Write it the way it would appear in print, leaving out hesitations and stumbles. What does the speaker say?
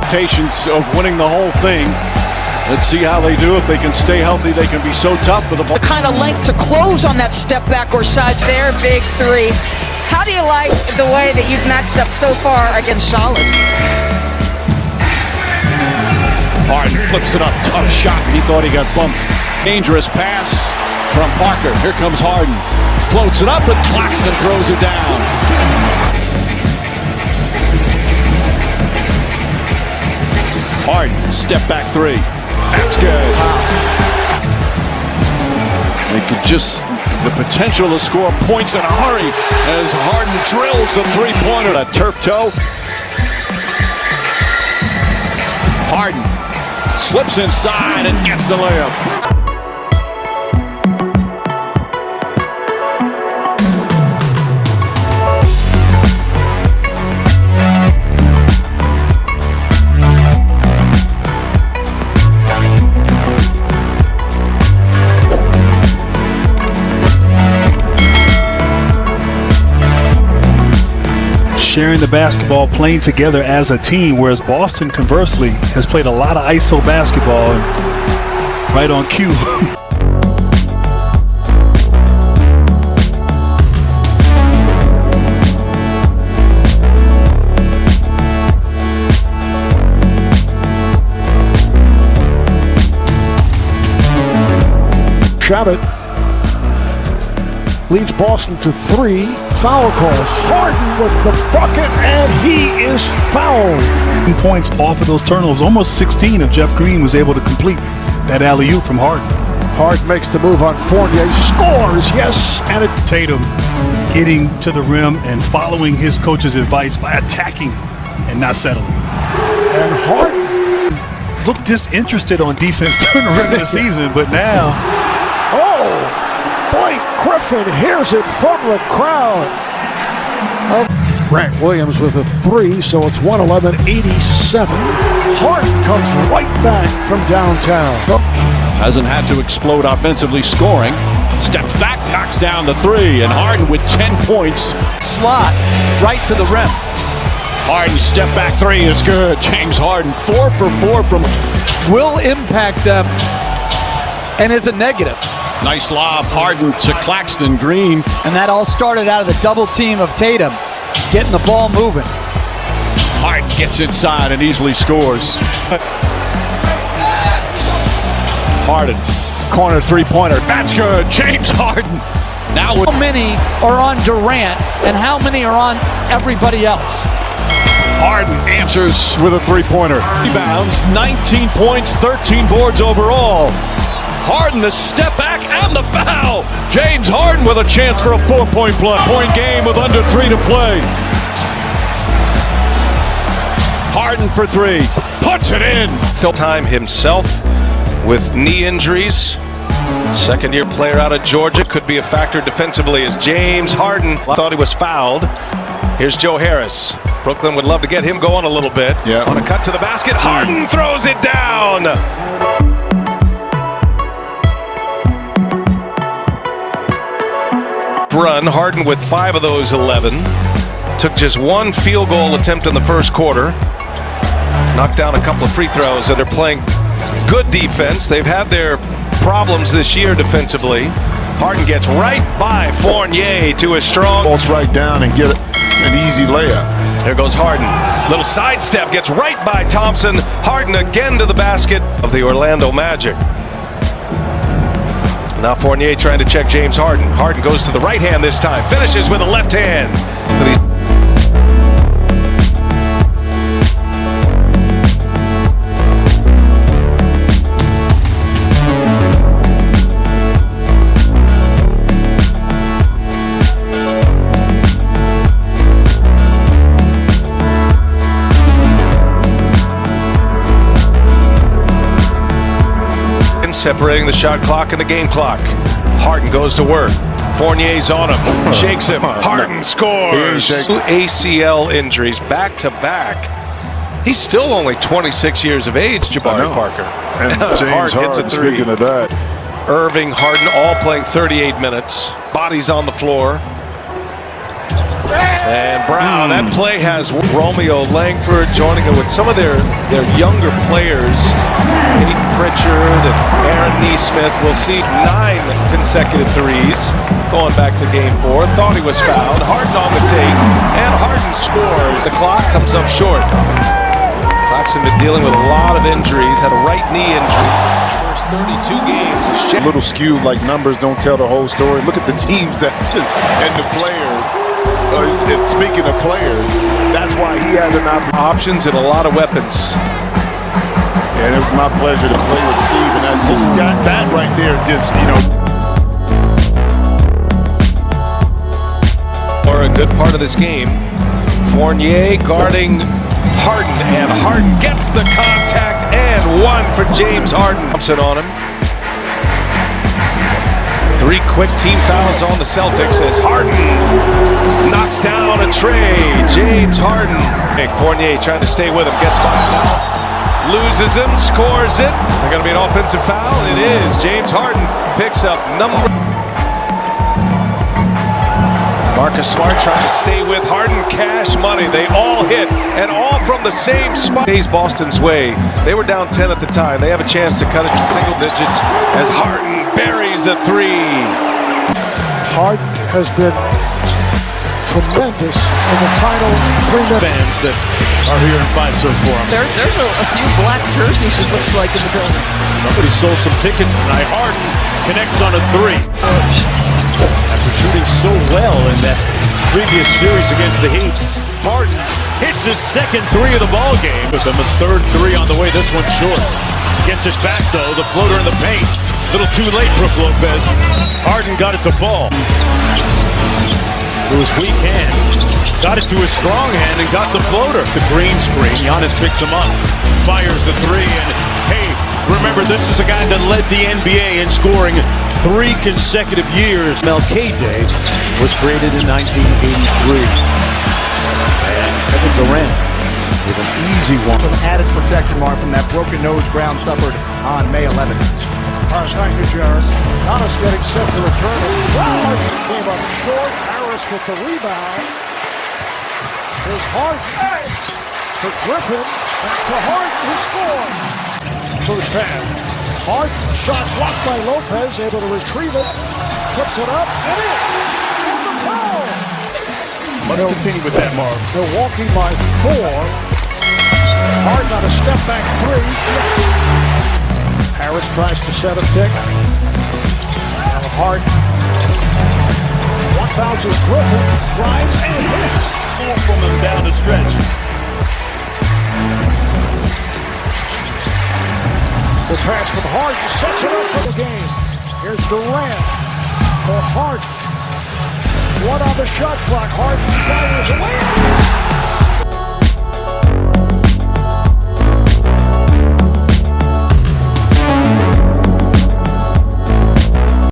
Expectations of winning the whole thing. Let's see how they do. If they can stay healthy, they can be so tough with the ball. The kind of length to close on that step back or sides there. Big three. How do you like the way that you've matched up so far against Solid? Harden flips it up. Tough shot. He thought he got bumped. Dangerous pass from Parker. Here comes Harden. Floats it up, but Claxton throws it down. Harden, step back three. That's good. They could just, the potential to score points in a hurry as Harden drills the three-pointer. A turf toe. Harden slips inside and gets the layup. Sharing the basketball, playing together as a team, whereas Boston, conversely, has played a lot of ISO basketball and right on cue. Shabbat leads Boston to 3. Foul calls. Harden with the bucket, and he is fouled. Points off of those turnovers. Almost 16 if Jeff Green was able to complete that alley-oop from Harden. Harden makes the move on Fournier. Scores, yes, and it. Tatum getting to the rim and following his coach's advice by attacking and not settling. And Harden looked disinterested on defense during the regular season, but now. Blake Griffin hears it from the crowd. Grant Williams with a 3, so it's 111-87. Harden comes right back from downtown. Hasn't had to explode offensively scoring. Steps back, knocks down the 3, and Harden with 10 points. Slot right to the rim. Harden step back 3 is good. James Harden 4 for 4 from. Will impact them and is a negative. Nice lob, Harden to Claxton. Green. And that all started out of the double team of Tatum, getting the ball moving. Harden gets inside and easily scores. Harden, corner three-pointer. That's good. James Harden. Now with how many are on Durant and how many are on everybody else? Harden answers with a three-pointer. Rebounds, 19 points, 13 boards overall. Harden the step back and the foul. James Harden with a chance for a 4-point play. Point game with under 3 to play. Harden for 3. Puts it in. Time himself with knee injuries. Second-year player out of Georgia could be a factor defensively as James Harden thought he was fouled. Here's Joe Harris. Brooklyn would love to get him going a little bit. Yeah. On a cut to the basket. Harden throws it down. Run. Harden with 5 of those 11. Took just 1 field goal attempt in the first quarter. Knocked down a couple of free throws, and they're playing good defense. They've had their problems this year defensively. Harden gets right by Fournier to a strong. Pulse right down and get an easy layup. There goes Harden. Little sidestep, gets right by Thompson. Harden again to the basket of the Orlando Magic. Now Fournier trying to check James Harden. Harden goes to the right hand this time. Finishes with a left hand. Separating the shot clock and the game clock. Harden goes to work. Fournier's on him. Shakes him. Harden scores. 2 ACL injuries back to back. He's still only 26 years of age, Jabari Parker. And James Harden, speaking of that. Irving, Harden all playing 38 minutes. Bodies on the floor. And Brown, that play has Romeo Langford joining it with some of their younger players. Peyton Pritchard and Aaron Neesmith. We'll see 9 consecutive threes going back to game 4. Thought he was fouled. Harden on the take, and Harden scores. The clock comes up short. Claxton been dealing with a lot of injuries. Had a right knee injury. First 32 games. A little skewed, like numbers don't tell the whole story. Look at the teams that and the players. And speaking of players, that's why he has an options and a lot of weapons. And it was my pleasure to play with Steve, and that's just that right there, just, you know. Or a good part of this game. Fournier guarding Harden, and Harden gets the contact, and 1 for James Harden. Pumps it on him. 3 quick team fouls on the Celtics as Harden knocks down a tray. James Harden. Fournier trying to stay with him, gets by him, loses him, scores it. They're going to be an offensive foul, and it is. James Harden picks up number. Marcus Smart trying to stay with Harden. Cash money. They all hit, and all from the same spot. Boston's way. They were down 10 at the time. They have a chance to cut it to single digits as Harden buries a 3. Harden has been tremendous in the final 3 minutes. Fans that are here in Fiserv for him. There's a few black jerseys, it looks like, in the building. Somebody sold some tickets tonight. Harden connects on a 3. After shooting so well in that previous series against the Heat, Harden hits his second 3 of the ball game. With him a third 3 on the way. This one's short. Gets it back though. The floater in the paint. A little too late, Brook Lopez. Harden got it to fall. It was weak hand. Got it to his strong hand and got the floater. The green screen. Giannis picks him up. Fires the 3. And hey, remember, this is a guy that led the NBA in scoring 3 consecutive years. MLK Day was created in 1983. And Kevin Durant with an easy one. Some added protection mark from that broken nose Brown suffered on May 11th. All right, thank you, Jared. Giannis getting set to return. Brown came up short. Harris with the rebound. Here's Harden for Griffin. Back to Harden, who scored. First half. Harden shot blocked by Lopez, able to retrieve it. Flips it up, and in. And the foul. Let's continue with that, Marv. Milwaukee by 4. Harden on a step back 3. Yes. Harris tries to set a pick. Now Harden. One bounces Griffin, drives and hits. All from him down the stretch. The pass from Harden sets it up for the game. Here's Durant for Harden. 1 on the shot clock. Harden fires away.